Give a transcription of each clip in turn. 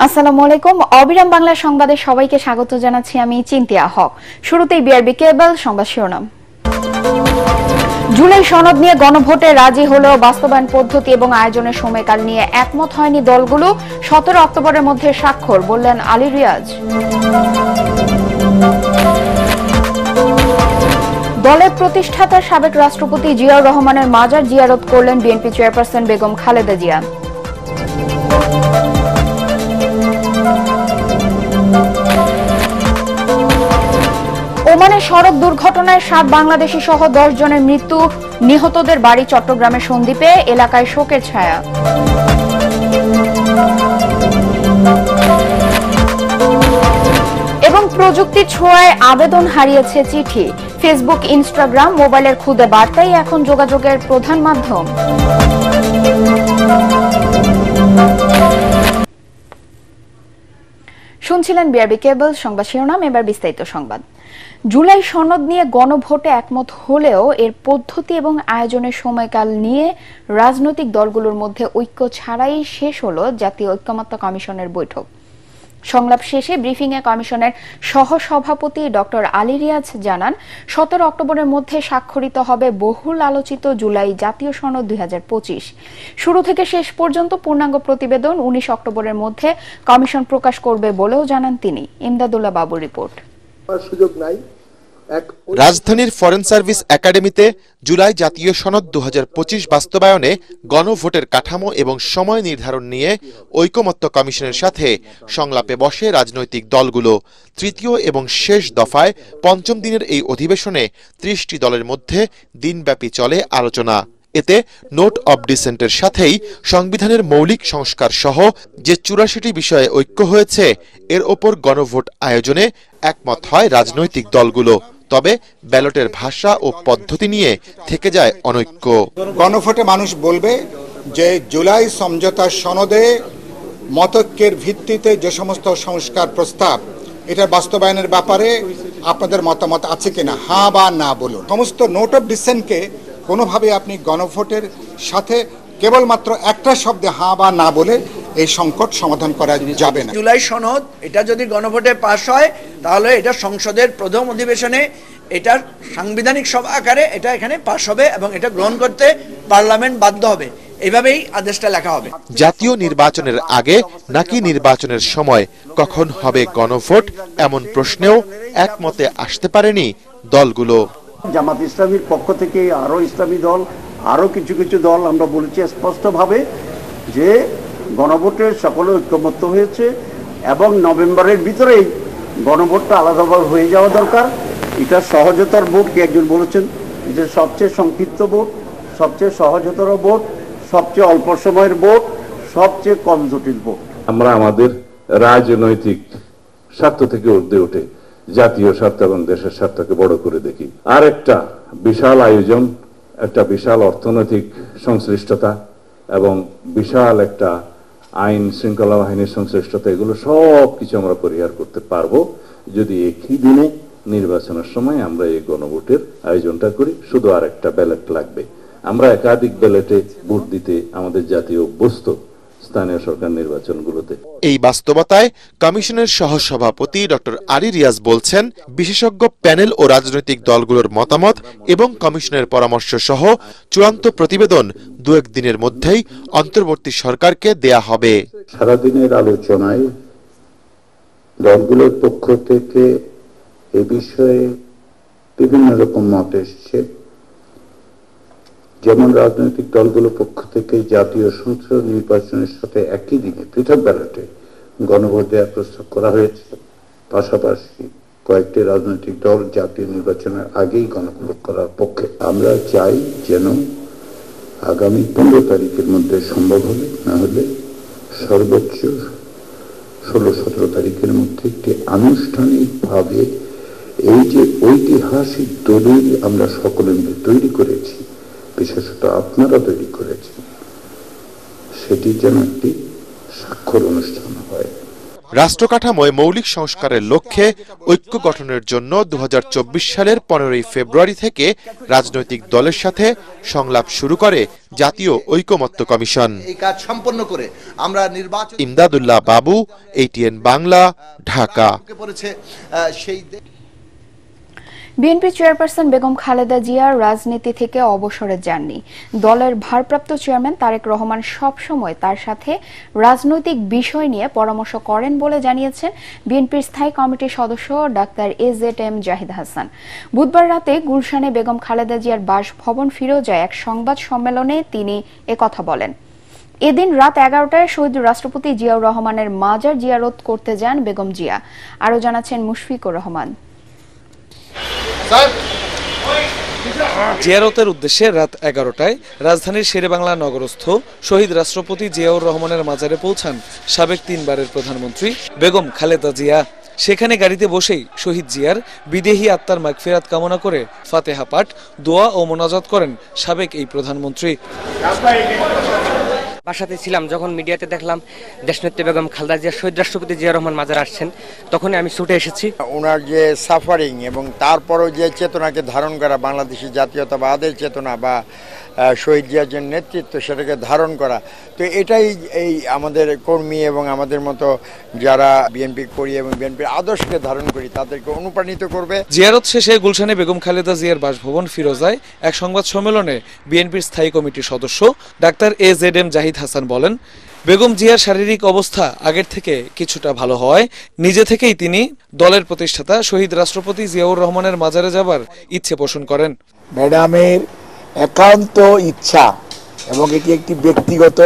আসসালামু আলাইকুম। অবিরাম বাংলা সংবাদে সবাইকে স্বাগত জানাচ্ছি আমি চিন্তিয়া হক। শুরুতেই বিআরবি কেবল সংবাদ শিরোনাম। জুলাই সনদ নিয়ে গণভোটে রাজি হলেও বাস্তবায়ন পদ্ধতি এবং আয়োজনের সময়কাল নিয়ে একমত হয়নি দলগুলো। 17 অক্টোবরের মধ্যে স্বাক্ষর, বললেন আলী রিয়াজ। দলের প্রতিষ্ঠাতা সাবেক রাষ্ট্রপতি জিয়াউর রহমানের মাজার জিয়ারত করলেন বিএনপি চেয়ারপারসন বেগম খালেদা জিয়া। ওমানে সড়ক দুর্ঘটনায় 7 বাংলাদেশি সহ 10 জনের মৃত্যু, নিহতদের বাড়ি চট্টগ্রামের সন্দ্বীপে, এলাকায় শোকের ছায়া। এবং প্রযুক্তির ছোঁয়ায় আবেদন হারিয়েছে চিঠি। ফেসবুক, ইনস্টাগ্রাম, মোবাইলের খুদে বার্তাই এখন যোগাযোগের প্রধান মাধ্যম। শুনছিলেন বিআরবি কেবল সংবাদ শিরোনাম, এবার বিস্তারিত সংবাদ। জুলাই সনদ নিয়ে গণভোটে একমত হলেও এর পদ্ধতি এবং আয়োজনের সময়কাল নিয়ে রাজনৈতিক দলগুলোর মধ্যে ঐক্য ছাড়াই শেষ হলো জাতীয় ঐকমত্য কমিশনের বৈঠক। সংলাপ শেষে ব্রিফিংয়ে কমিশনের সহসভাপতি ডক্টর আলী রিয়াজ জানান, 17 অক্টোবরের মধ্যে স্বাক্ষরিত হবে বহুল আলোচিত জুলাই জাতীয় সনদ 2025। শুরু থেকে শেষ পর্যন্ত পূর্ণাঙ্গ প্রতিবেদন 19 অক্টোবরের মধ্যে কমিশন প্রকাশ করবে বলেও জানান তিনি। ইমদাদুল্লাহ বাবুর রিপোর্ট। রাজধানীর ফরেন সার্ভিস একাডেমিতে জুলাই জাতীয় সনদ 2025 বাস্তবায়নে গণভোটের কাঠামো এবং সময় নির্ধারণ নিয়ে ঐকমত্য কমিশনের সাথে সংলাপে বসে রাজনৈতিক দলগুলো। তৃতীয় এবং শেষ দফায় 5ম দিনের এই অধিবেশনে 30টি দলের মধ্যে দিনব্যাপী চলে আলোচনা। এতে নোট অব ডিসেন্টের সাথেই সংবিধানের মৌলিক সংস্কার সহ যে 84টি বিষয়ে ঐক্য হয়েছে, এর ওপর গণভোট আয়োজনে একমত হয় রাজনৈতিক দলগুলো। তবে ব্যালটের ভাষা ও পদ্ধতি নিয়ে থেকে যায় অনৈক্য। গণভোটে মানুষ বলবে যে জুলাই সমঝোতা সনদে মতৈক্যের ভিত্তিতে যে সমস্ত সংস্কার প্রস্তাব, এটা বাস্তবায়নের ব্যাপারে আপনাদের মতামত আছে কিনা, হ্যাঁ বা না বলুন। সমস্ত নোট অব ডিসেন্টকে কোনোভাবে আপনি গণভোটের সাথে কেবলমাত্র একটা শব্দে হ্যাঁ বা না বলে এই সংকট সমাধান করা যাবে না। জুলাই সনদ এটা যদি গণভোটে পাশ হয়, তাহলে এটা সংসদের প্রথম অধিবেশনে এটার সাংবিধানিক সভা আকারে এটা এখানে পাশ হবে এবং এটা গ্রহণ করতে পার্লামেন্ট বাধ্য হবে। এইভাবেই আদেশটা লেখা হবে। জাতীয় নির্বাচনের আগে নাকি নির্বাচনের সময় কখন হবে গণভোট, এমন প্রশ্নেও একমতে আসতে পারেনি দলগুলো। জামাত ইসলামীর পক্ষ থেকে আরো ইসলামী দল, আরো কিছু কিছু দল আমরা বলেছি স্পষ্টভাবে যে গণভোটের সকলে ঐক্যমত্য হয়েছে এবং নভেম্বরের ভিতরেই গণভোটটা আলাদাভাবে হয়ে যাওয়া দরকার। এটা সহজতর ভোট, কে একজন বলেছেন যে সবচেয়ে সংক্ষিপ্ত ভোট, সবচেয়ে সহজতর ভোট, সবচেয়ে অল্প সময়ের ভোট, সবচেয়ে কম জটিল ভোট। আমরা আমাদের রাজনৈতিক স্বার্থ থেকে ঊর্ধ্বে উঠে জাতীয় স্বার্থ এবং দেশের স্বার্থকে বড় করে দেখি। আর একটা বিশাল আয়োজন, একটা বিশাল অর্থনৈতিক সংশ্লিষ্টতা এবং বিশাল একটা আইন শৃঙ্খলা বাহিনীর সংশ্লিষ্টতা, এগুলো সব কিছু আমরা পরিহার করতে পারবো যদি একই দিনে নির্বাচনের সময় আমরা এই গণভোটের আয়োজনটা করি। শুধু আর একটা ব্যালট লাগবে। আমরা একাধিক ব্যালটে ভোট দিতে আমাদের জাতীয় অভ্যস্ত স্থানীয় সরকার নির্বাচনগুলোতে। এই বাস্তবতায় কমিশনের সহসভাপতি ডক্টর আলী রিয়াজ বলছেন, বিশেষজ্ঞ প্যানেল ও রাজনৈতিক দলগুলোর মতামত এবং কমিশনের পরামর্শ সহ চূড়ান্ত প্রতিবেদন 2-1 দিনের মধ্যেই অন্তর্বর্তী সরকারকে দেয়া হবে। সারাদিনের আলোচনায় দলগুলোর পক্ষ থেকে এ বিষয়ে বিভিন্ন রকম মত এসছে। যেমন রাজনৈতিক দলগুলোর পক্ষ থেকে জাতীয় সংসদ নির্বাচনের সাথে একই দিনে পৃথক ব্যালটে গণভোট দেওয়ার প্রস্তাব করা হয়েছে। পাশাপাশি কয়েকটি রাজনৈতিক দল জাতীয় নির্বাচনের আগেই গণভোট করার পক্ষে। আমরা চাই যেন আগামী 15 তারিখের মধ্যে সম্ভব হলে, না হলে সর্বোচ্চ 16-17 তারিখের মধ্যে একটি আনুষ্ঠানিকভাবে এই যে ঐতিহাসিক দলিল আমরা সকলে মিলে তৈরি করেছি, বিশেষত আপনারা তৈরি করেছেন, সেটি যেন একটি স্বাক্ষর অনুষ্ঠান হয়। রাষ্ট্র কাঠামোয় মৌলিক সংস্কারের লক্ষ্যে ঐক্য গঠনের জন্য 2024 সালের 15 ফেব্রুয়ারি থেকে রাজনৈতিক দলের সাথে সংলাপ শুরু করে জাতীয় ঐকমত্য কমিশন। এই কাজ সম্পন্ন করে আমরা নির্বাচন। ইমদাদুল্লাহ বাবু, ATN Bangla, Dhaka. BNP chairperson Begum Khaleda Zia রাজনীতি থেকে অবসরে যাননি। দলের ভারপ্রাপ্ত চেয়ারম্যান তারেক রহমান সব সময় তার সাথে রাজনৈতিক বিষয় নিয়ে পরামর্শ করেন বলে জানিয়েছেন বিএনপির স্থায়ী কমিটির সদস্য ডাক্তার AZM জাহিদ হাসান। বুধবার রাতে গুলশানে বেগম খালেদা জিয়ার বাসভবন ফিরোজায় এক সংবাদ সম্মেলনে তিনি একথা বলেন। এদিন রাত 11টায় শহীদ রাষ্ট্রপতি জিয়াউর রহমানের মাজার জিয়ারত করতে যান বেগম জিয়া। আরো জানাচ্ছেন মুশফিকুর রহমান। জিয়ারতের উদ্দেশ্যে রাত 11টায় রাজধানীর শেরেবাংলা নগরস্থ শহীদ রাষ্ট্রপতি জিয়াউর রহমানের মাজারে পৌঁছান সাবেক 3 বারের প্রধানমন্ত্রী বেগম খালেদা জিয়া। সেখানে গাড়িতে বসেই শহীদ জিয়ার বিদেহী আত্মার মাগফিরাত কামনা করে ফাতেহা পাঠ, দোয়া ও মোনাজাত করেন সাবেক এই প্রধানমন্ত্রী। বাসাতে ছিলাম, যখন মিডিয়াতে দেখলাম দেশনেত্রী বেগম খালেদা জিয়া শহীদ রাষ্ট্রপতি জিয়া রহমান মাজার আসছেন, তখনই আমি ছুটে এসেছি। ওনার যে সাফারিং এবং তারপরও যে চেতনাকে ধারণ করা, বাংলাদেশি জাতীয়তাবাদের চেতনা বা শহীদ জিয়ার যে নেতৃত্ব, সেটাকে ধারণ করা, তো এটাই এই আমাদের কর্মী এবং আমাদের মতো যারা বিএনপি করি এবং বিএনপির আদর্শকে ধারণ করি তাদেরকে অনুপ্রাণিত করবে। জিয়ারত শেষে গুলশানে বেগম খালেদা জিয়ার বাসভবন ফিরোজায় এক সংবাদ সম্মেলনে বিএনপির স্থায়ী কমিটির সদস্য ডাক্তার AZM জাহিদ হাসান বলেন, বেগম জিয়ার শারীরিক অবস্থা আগের থেকে কিছুটা ভালো হওয়ায় নিজে থেকেই তিনি দলের প্রতিষ্ঠাতা শহীদ রাষ্ট্রপতি জিয়াউর রহমানের মাজারে যাবার ইচ্ছে পোষণ করেন। ম্যাডামের একান্ত ইচ্ছা এবং এটি একটি ব্যক্তিগত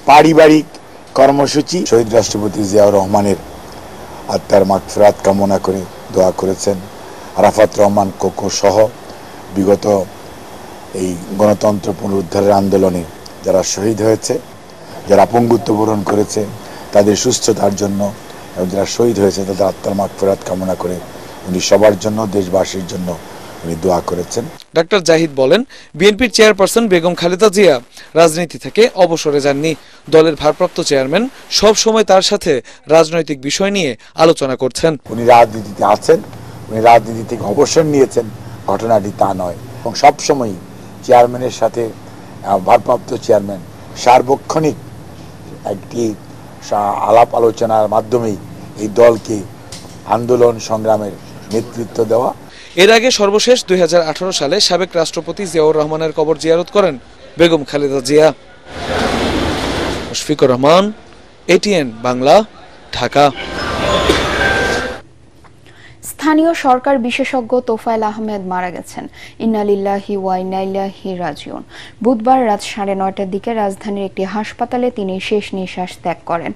পারিবারিক কর্মসূচি। শহীদ রাষ্ট্রপতি জিয়াউর রহমানের আত্মার মাগফিরাত কামনা করে দোয়া করেছেন। আরাফাত রহমান কোকো সহ বিগত এই গণতন্ত্র পুনরুদ্ধারের আন্দোলনে যারা শহীদ হয়েছে, যারা পঙ্গুত্ব বরণ করেছে, তাদের সুস্থতার জন্য এবং যারা শহীদ হয়েছে তাদের আত্মার মাগফিরাত কামনা করে উনি সবার জন্য, দেশবাসীর জন্য উনি দোয়া করেছেন। ডাক্তার জাহিদ বলেন, বিএনপির চেয়ারপারসন বেগম খালেদা জিয়া রাজনীতি থেকে অবসরে যাননি। দলের ভারপ্রাপ্ত চেয়ারম্যান সব সময় তার সাথে রাজনৈতিক বিষয় নিয়ে আলোচনা করছেন। উনি রাজনীতিতে আছেন, উনি রাজনীতি থেকে অবসর নিয়েছেন, ঘটনাটি তা নয়। এবং সবসময় চেয়ারম্যানের সাথে ভারপ্রাপ্ত চেয়ারম্যান সার্বক্ষণিক একটি আলাপ আলোচনার মাধ্যমেই এই দলকে আন্দোলন সংগ্রামের নেতৃত্ব দেওয়া। এর আগে সর্বশেষ 2018 সালে সাবেক রাষ্ট্রপতি জিয়াউর রহমানের কবর জিয়ারত করেন বেগম খালেদা জিয়া। মুশফিকুর রহমান, ATN বাংলা, ঢাকা। স্থানীয় সরকার বিশেষজ্ঞ তোফায়েল আহমেদ মারা গেছেন। ইন্না লিল্লাহি ওয়া ইন্না ইলাইহি রাজিউন। বুধবার রাত 9:30টার দিকে রাজধানীর একটি হাসপাতালে তিনি শেষ নিঃশ্বাস ত্যাগ করেন।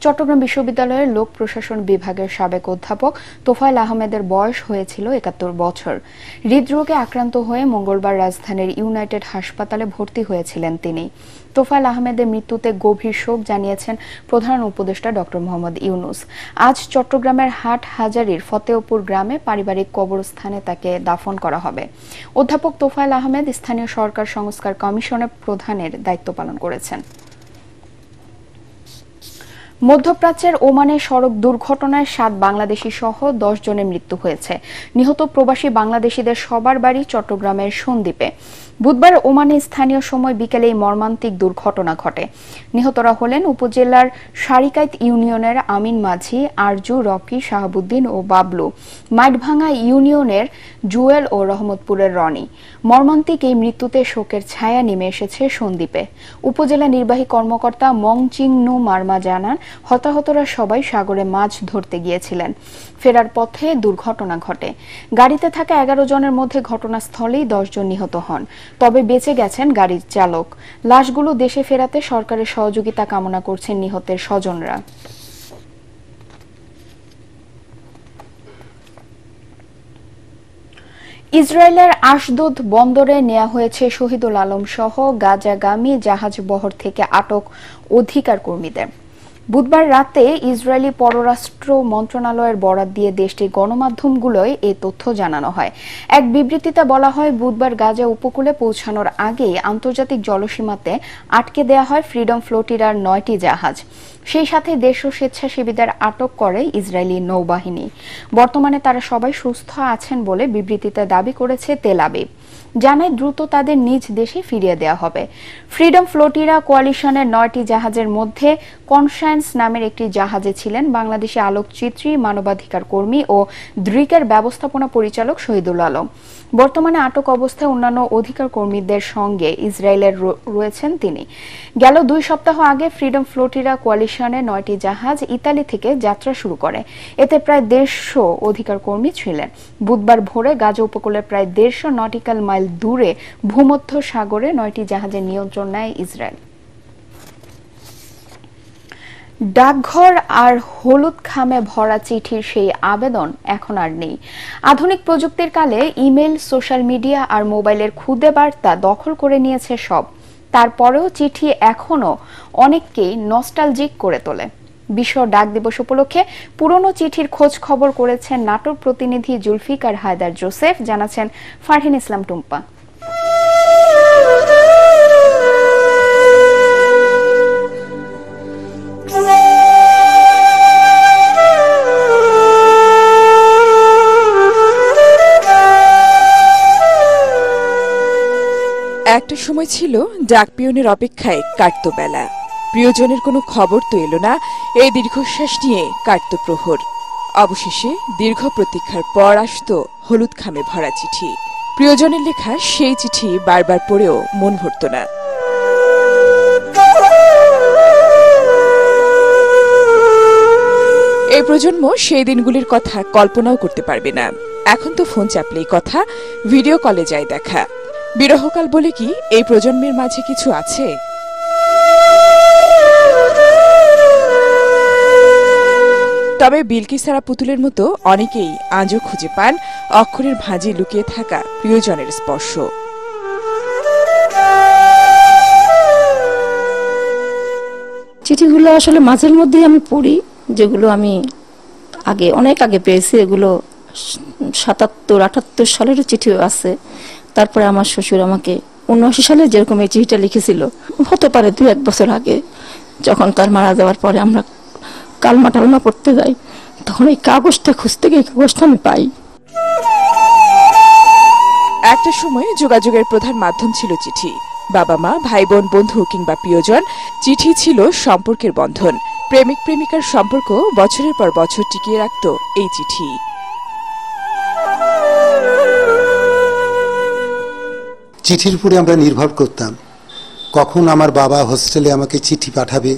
চট্টগ্রাম বিশ্ববিদ্যালয়ের লোক প্রশাসন বিভাগের সাবেক অধ্যাপক তোফায়েল আহমেদের বয়স হয়েছিল 71 বছর। হৃদরোগে আক্রান্ত হয়ে মঙ্গলবার রাজধানীর ইউনাইটেড হাসপাতালে ভর্তি হয়েছিলেন তিনি। তোফায়েল আহমেদের মৃত্যুতে গভীর শোক জানিয়েছেন প্রধান উপদেষ্টা ডক্টর মোহাম্মদ ইউনুস। আজ চট্টগ্রামের হাট হাজারীর ফতেহপুর গ্রামে পারিবারিক কবরস্থানে তাকে দাফন করা হবে। অধ্যাপক তোফায়েল আহমেদ স্থানীয় সরকার সংস্কার কমিশনের প্রধানের দায়িত্ব পালন করেছেন। মধ্যপ্রাচ্যের ওমানে সড়ক দুর্ঘটনায় 7 বাংলাদেশি সহ 10 জনের মৃত্যু হয়েছে। নিহত প্রবাসী বাংলাদেশিদের সবার বাড়ি চট্টগ্রামের সন্দ্বীপে। বুধবার ওমানে স্থানীয় সময় বিকেলে এই মর্মান্তিক দুর্ঘটনা ঘটে। নিহতরা হলেন উপজেলার সারিকাইত ইউনিয়নের আমিন মাঝি, আরজু, রকি, শাহাবুদ্দিন ও বাবলু, মাইটভাঙ্গা ইউনিয়নের জুয়েল ও রহমতপুরের রনি। মর্মান্তিক এই মৃত্যুতে শোকের ছায়া নেমে এসেছে সন্দ্বীপে। উপজেলা নির্বাহী কর্মকর্তা মংচিংনু মার্মা জানান, হতাহতরা সবাই সাগরে মাছ ধরতে গিয়েছিলেন। ফেরার পথে দুর্ঘটনা ঘটে। গাড়িতে থাকা 11 জনের মধ্যে ঘটনাস্থলেই 10 জন নিহত হন, তবে বেঁচে গেছেন গাড়ির চালক। লাশগুলো দেশে ফেরাতে সরকারের সহযোগিতা কামনা করছেন নিহতের স্বজনরা। ইসরায়েলের আশদোদ বন্দরে নেওয়া হয়েছে শহীদুল আলম সহ গাজাগামী জাহাজ বহর থেকে আটক অধিকার কর্মীদের। বুধবার রাতে ইসরায়েলি পররাষ্ট্র মন্ত্রণালয়ের বরাত দিয়ে দেশটির গণমাধ্যমগুলোয় এই তথ্য জানানো হয়। এক বিবৃতিতে বলা হয়, বুধবার গাজা উপকূলে পৌঁছানোর আগেই আন্তর্জাতিক জলসীমাতে আটকে দেয়া হয় ফ্রিডম ফ্লোটিরার 9টি জাহাজ। সেই সাথে দেশীয় স্বেচ্ছাসেবীদের আটক করে ইসরায়েলি নৌবাহিনী। বর্তমানে তারা সবাই সুস্থ আছেন বলে বিবৃতিতে দাবি করেছে তেল আবিব। জানায় দ্রুত তাদের নিজ দেশে ফিরিয়ে দেওয়া হবে। ফ্রিডম ফ্লোটিরা কোয়ালিশনের 9টি জাহাজের মধ্যে কনসায়েন্স নামের একটি জাহাজে ছিলেন বাংলাদেশি আলোকচিত্রী, মানবাধিকার কর্মী ও দ্রিকের ব্যবস্থাপনা পরিচালক শহীদুল আলম। বর্তমানে আটক অবস্থায় অন্যান্য অধিকার কর্মীদের সঙ্গে ইসরায়েলের রয়েছেন তিনি। গেল 2 সপ্তাহ আগে ফ্রিডম ফ্লোটিরা কোয়ালিশনের 9টি জাহাজ ইতালি থেকে যাত্রা শুরু করে। এতে প্রায় 150 অধিকার কর্মী ছিলেন। বুধবার ভোরে গাজা উপকূলের প্রায় 150 নটিক্যাল মাইল দূরে ভূমধ্য সাগরে 9টি জাহাজের নিয়ন্ত্রণ নেয় ইসরায়েল। ডাকঘর আর হলুদ খামে ভরা চিঠির সেই আবেদন এখন আর নেই। আধুনিক প্রযুক্তির কালে ইমেল, সোশ্যাল মিডিয়া আর মোবাইলের খুদে বার্তা দখল করে নিয়েছে সব। তারপরেও চিঠি এখনো অনেককেই নস্টালজিক করে তোলে। বিশ্ব ডাক দিবস উপলক্ষে পুরনো চিঠির খোঁজ খবর করেছেন নাটোর প্রতিনিধি জুলফিকার হায়দার জোসেফ, জানাচ্ছেন ফারহিন ইসলাম টুম্পা। একটা সময় ছিল ডাক পিয়নের অপেক্ষায় কাটতো বেলা, প্রিয়জনের কোনো খবর তো এলো না, এই দীর্ঘশ্বাস নিয়ে কাটতো প্রহর। অবশেষে দীর্ঘ প্রতীক্ষার পর আসতো হলুদ খামে ভরা চিঠি। প্রিয়জনের লেখা সেই চিঠি বারবার পড়েও মন ভরত না। এই প্রজন্ম সেই দিনগুলির কথা কল্পনাও করতে পারবে না। এখন তো ফোন চাপলেই কথা, ভিডিও কলে যায় দেখা। বিরহকাল বলে কি এই প্রজন্মের মাঝে কিছু আছে? তবে বিলকিসারা পুতুলের মতো অনেকেই আজও খুঁজে পান অক্ষরের ভাঁজে লুকিয়ে থাকা প্রিয়জনের স্পর্শ। চিঠিগুলো আসলে মাঝের মধ্যেই আমি পড়ি, যেগুলো আমি অনেক আগে পেয়েছি। এগুলো 77-78 সালের চিঠিও আছে। তারপরে আমার শ্বশুর আমাকে 79 সালে যেরকম এই চিঠিটা লিখেছিল, হতে পারে 2-1 বছর আগে, যখন তার মারা যাওয়ার পরে আমরা কালমা টালমা পড়তে যাই, তখন এই কাগজটা খুঁজতে গিয়ে কাগজটা আমি পাই। একটা সময় যোগাযোগের প্রধান মাধ্যম ছিল চিঠি। বাবা মা, ভাই বোন, বন্ধু কিংবা প্রিয়জন, চিঠি ছিল সম্পর্কের বন্ধন। প্রেমিক প্রেমিকার সম্পর্ক বছরের পর বছর টিকিয়ে রাখত এই চিঠি। চিঠির উপরে আমরা নির্ভর করতাম, কখন আমার বাবা হোস্টেলে আমাকে চিঠি পাঠাবে,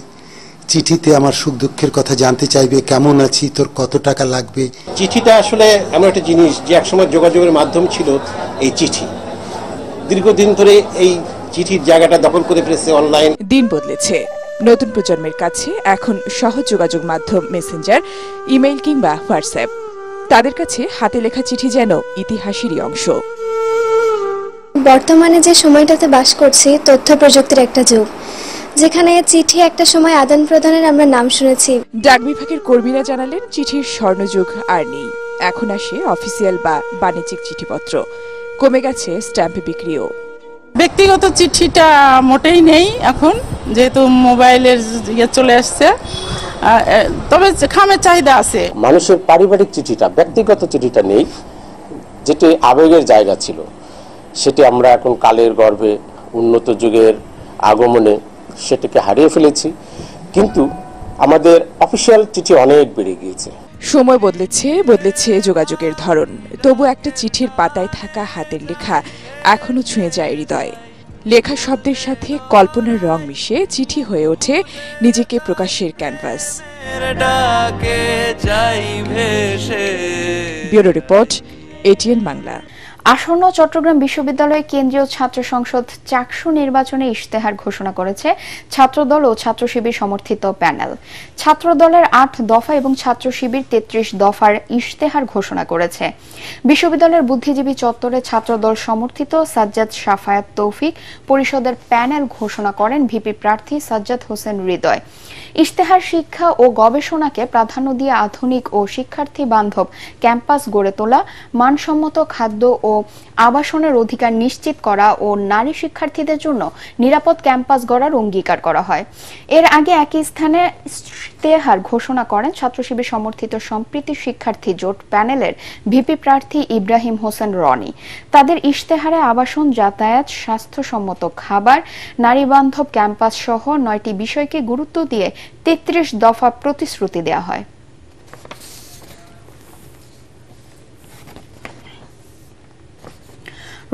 চিঠিতে আমার সুখ দুঃখের কথা জানতে চাইবে, কেমন আছি, তোর কত টাকা লাগবে। চিঠিটা আসলে এমন একটা জিনিস যে একসময় যোগাযোগের মাধ্যম ছিল এই চিঠি। দীর্ঘদিন ধরে এই চিঠির জায়গাটা দখল করে ফেলেছে অনলাইন। দিন বদলেছে। নতুন প্রজন্মের কাছে এখন সহজ যোগাযোগ মাধ্যম মেসেঞ্জার, ইমেইল কিংবা হোয়াটসঅ্যাপ। তাদের কাছে হাতে লেখা চিঠি যেন ইতিহাসেরই অংশ। বর্তমানে যে সময়টাতে বাস করছি, তথ্য প্রযুক্তির একটা যুগ, যেখানে চিঠি একটা সময় আদান প্রদানের আমরা নাম শুনেছি। ডাক বিভাগের কর্মীরা জানালেন, চিঠির স্বর্ণযুগ আর নেই। এখন আসে অফিসিয়াল বা বাণিজ্যিক চিঠিপত্র। কমে গেছে স্ট্যাম্পে বিক্রিও। ব্যক্তিগত চিঠিটা মোটেই নেই এখন, যেহেতু মোবাইলের চলে আসছে। তবে খামের চাহিদা আছে। মানুষের পারিবারিক চিঠিটা, ব্যক্তিগত চিঠিটা নেই, যেটি আবেগের জায়গা ছিল, সেটি আমরা এখন কালের গর্ভে, উন্নত যুগের আগমনে সেটাকে হারিয়ে ফেলেছি। কিন্তু আমাদের অফিসিয়াল চিঠি অনেক বেড়ে গিয়েছে। সময় বদলেছে যোগাযোগের ধরন। তবু একটা চিঠির পাতায় থাকা হাতের লেখা এখনো ছুঁয়ে যায় হৃদয়। লেখা শব্দের সাথে কল্পনার রং মিশে চিঠি হয়ে ওঠে নিজেকে প্রকাশের canvas. Bureau report, ATN Bangla. আসন্ন চট্টগ্রাম বিশ্ববিদ্যালয় কেন্দ্রীয় ছাত্র সংসদ চাকসু নির্বাচনে ইশতেহার ঘোষণা করেছে ছাত্রদল ও ছাত্র শিবির সমর্থিত প্যানেল। ছাত্রদলের 8 দফা এবং ছাত্র শিবির 33 দফার ইশতেহার ঘোষণা করেছে। বিশ্ববিদ্যালয়ের বুদ্ধিজীবী চত্বরে ছাত্রদল সমর্থিত সাজ্জাদ সাফায়াত তৌফিক পরিষদের প্যানেল ঘোষণা করেন ভিপি প্রার্থী সাজ্জাদ হোসেন হৃদয়। ইশতেহার শিক্ষা ও গবেষণাকে প্রাধান্য দিয়ে আধুনিক ও শিক্ষার্থী বান্ধব ক্যাম্পাস গড়ে তোলা, মানসম্মত খাদ্য ও আবাসনের অধিকার নিশ্চিত করা ও নারী শিক্ষার্থীদের জন্য নিরাপদ ক্যাম্পাস গড়ার অঙ্গীকার করা হয়। এর আগে একই স্থানে ইশতেহার ঘোষণা করেন ছাত্র শিবির সমর্থিত সম্প্রীতি শিক্ষার্থী জোট প্যানেলের ভিপি প্রার্থী ইব্রাহিম হোসেন রনি। তাদের ইশতেহারে আবাসন, যাতায়াত, স্বাস্থ্যসম্মত খাবার, নারী বান্ধব ক্যাম্পাস সহ 9টি বিষয়কে গুরুত্ব দিয়ে 33 দফা প্রতিশ্রুতি দেওয়া হয়।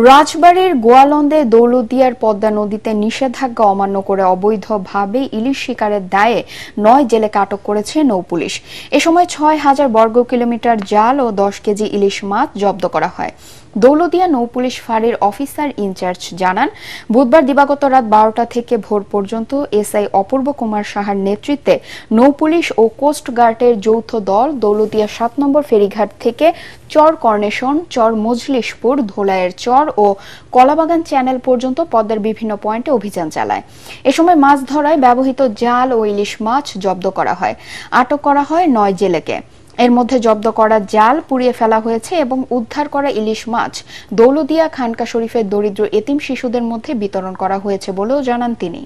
রাজবাড়ীর গোয়ালন্দে দৌলতদিয়ার পদ্মা নদীতে নিষেধাজ্ঞা অমান্য করে অবৈধভাবে ইলিশ শিকারের দায়ে 9 জেলেকে আটক করেছে নৌপুলিশ। এ সময় 6000 বর্গ কিলোমিটার জাল ও 10 কেজি ইলিশ মাছ জব্দ করা হয়। দৌলতদিয়া নৌপুলিশ ফাঁড়ির অফিসার ইনচার্জ জানান, বুধবার দিবাগত রাত 12টা থেকে ভোর পর্যন্ত এসআই অপূর্ব কুমার সাহার নেতৃত্বে নৌপুলিশ ও কোস্টগার্ডের যৌথ দল দৌলতদিয়া 7 নম্বর ফেরিঘাট থেকে চর কর্নেশন, চর মজলিশপুর, ধোলাইয়ের চর ও কলাবাগান চ্যানেল পর্যন্ত পদ্মার বিভিন্ন পয়েন্টে অভিযান চালায়। এ সময় মাছ ধরায় ব্যবহৃত জাল ও ইলিশ মাছ জব্দ করা হয়। আটক করা হয় 9 জেলেকে। এর মধ্যে জব্দ করা জাল পুড়িয়ে ফেলা হয়েছে এবং উদ্ধার করা ইলিশ মাছ দৌলতদিয়া খানকা শরীফের দরিদ্র এতিম শিশুদের মধ্যে বিতরণ করা হয়েছে বলেও জানান তিনি।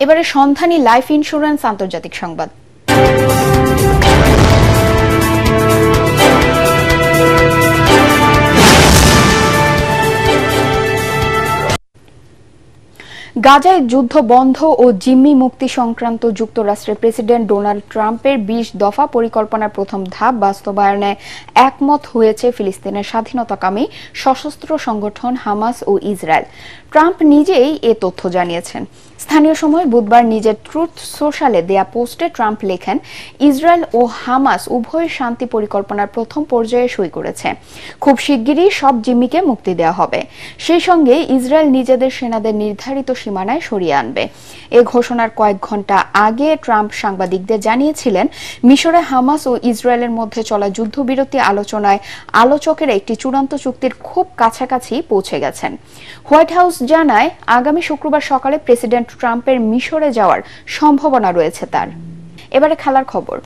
এবারে সন্ধানী লাইফ ইন্স্যুরেন্স আন্তর্জাতিক সংবাদ। গাজায় যুদ্ধ বন্ধ ও জিম্মি মুক্তি সংক্রান্ত যুক্তরাষ্ট্রের প্রেসিডেন্ট ডোনাল্ড ট্রাম্পের 20 দফা পরিকল্পনার প্রথম ধাপ বাস্তবায়নে একমত হয়েছে ফিলিস্তিনের স্বাধীনতাকামী সশস্ত্র সংগঠন হামাস ও ইসরায়েল। ট্রাম্প নিজেই এ তথ্য জানিয়েছেন। স্থানীয় সময় বুধবার নিজের ট্রুথ সোশ্যালে দেয়া পোস্টে ট্রাম্প লেখেন, ইসরায়েল ও হামাস উভয় শান্তি পরিকল্পনার প্রথম পর্যায়ে সই করেছে। খুব শিগগিরই সব জিম্মিকে মুক্তি দেওয়া হবে। সেই সঙ্গে ইসরায়েল নিজেদের সেনাদের নির্ধারিত সীমানায় সরিয়ে আনবে। এ ঘোষণার কয়েক ঘন্টা আগে ট্রাম্প সাংবাদিকদের জানিয়েছিলেন, মিশরে হামাস ও ইসরায়েলের মধ্যে চলা যুদ্ধবিরতি আলোচনায় আলোচকেরা একটি চূড়ান্ত চুক্তির খুব কাছাকাছি পৌঁছে গেছেন। হোয়াইট হাউস জানায়, আগামী শুক্রবার সকালে প্রেসিডেন্ট ট্রাম্পের মিশরে যাওয়ার সম্ভাবনা রয়েছে তার। এবারে খেলার খবর।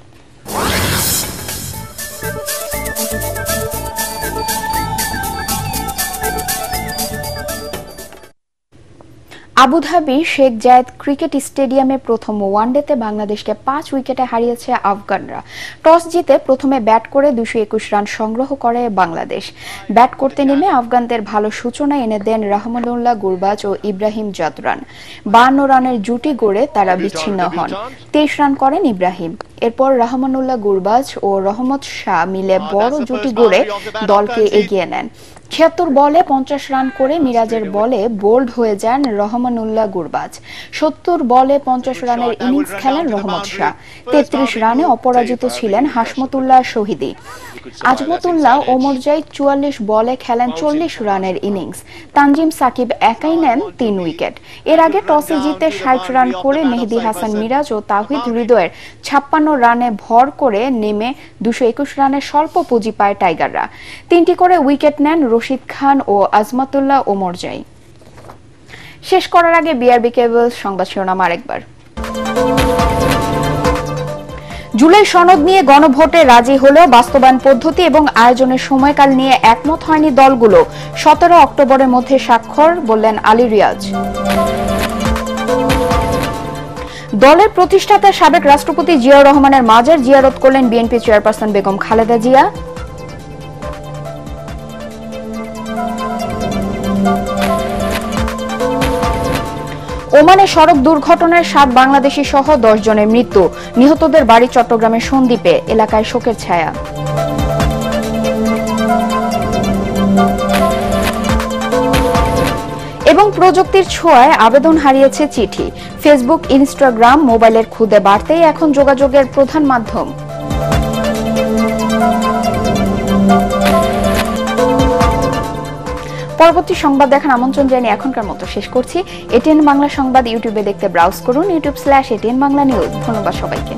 আবুধাবি শেখ জায়েদ ক্রিকেট স্টেডিয়ামে প্রথম ওয়ানডেতে বাংলাদেশকে 5 উইকেটে হারিয়েছে আফগানরা। টস জিতে প্রথমে ব্যাট করে 221 রান সংগ্রহ করে বাংলাদেশ। ব্যাট করতে নেমে আফগানদের ভালো সূচনা এনে দেন রহমানুল্লাহ গুরবাজ ও ইব্রাহিম জাদরান। 52 রানের জুটি গড়ে তারা বিচ্ছিন্ন হন। 23 রান করেন ইব্রাহিম। এরপর রহমানুল্লাহ গুরবাজ ও রহমত শাহ মিলে বড় জুটি গড়ে দলকে এগিয়ে নেন। 76 বলে 50 রান করে মিরাজের বলে বোল্ড হয়ে যান রহমানুল্লাহ গুরবাজ। 70 বলে 50 রানের ইনিংস খেলেন রহমত শাহ। 33 রানে অপরাজিত ছিলেন হাসমতুল্লাহ শহীদি। আজমতুল্লাহ ওমরজাই 44 বলে খেলেন 40 রানের ইনিংস। তানজিম সাকিব একাই নেন 3 উইকেট। এর আগে টসে জিতে 60 রান করে মেহেদী হাসান মিরাজ ও তাওহিদ হৃদয়ের 56 রানে ভর করে নেমে 221 রানের স্বল্প পুঁজি পায় টাইগাররা। 3টি করে উইকেট নেন রশিদ খান ও আজমতুল্লাহ ওমরজাই। শেষ করার আগে বিআরবি কেবলস সংবাদ শিরোনাম আরেকবার। জুলাই সনদ নিয়ে গণভোটে রাজি হলেও বাস্তবায়ন পদ্ধতি এবং আয়োজনের সময়কাল নিয়ে একমত হয়নি দলগুলো। 17 অক্টোবরের মধ্যে স্বাক্ষর, বললেন আলী রিয়াজ। দলের প্রতিষ্ঠাতা সাবেক রাষ্ট্রপতি জিয়াউর রহমানের মাজার জিয়ারত করলেন বিএনপি চেয়ারপারসন বেগম খালেদা জিয়া। ওমানে সড়ক দুর্ঘটনায় 7 বাংলাদেশি সহ 10 জনের মৃত্যু। নিহতদের বাড়ি চট্টগ্রামের সন্দ্বীপে। এলাকায় শোকের ছায়া। এবং প্রযুক্তির ছোঁয়ায় আবেদন হারিয়েছে চিঠি। ফেসবুক, ইনস্টাগ্রাম, মোবাইলের খুদে বার্তাই এখন যোগাযোগের প্রধান মাধ্যম। পরবর্তী সংবাদ দেখার আমন্ত্রণ জানিয়ে এখনকার মতো শেষ করছি। এটিএন বাংলা সংবাদ ইউটিউবে দেখতে ব্রাউজ করুন youtube.com/ATN Bangla News। ধন্যবাদ সবাইকে।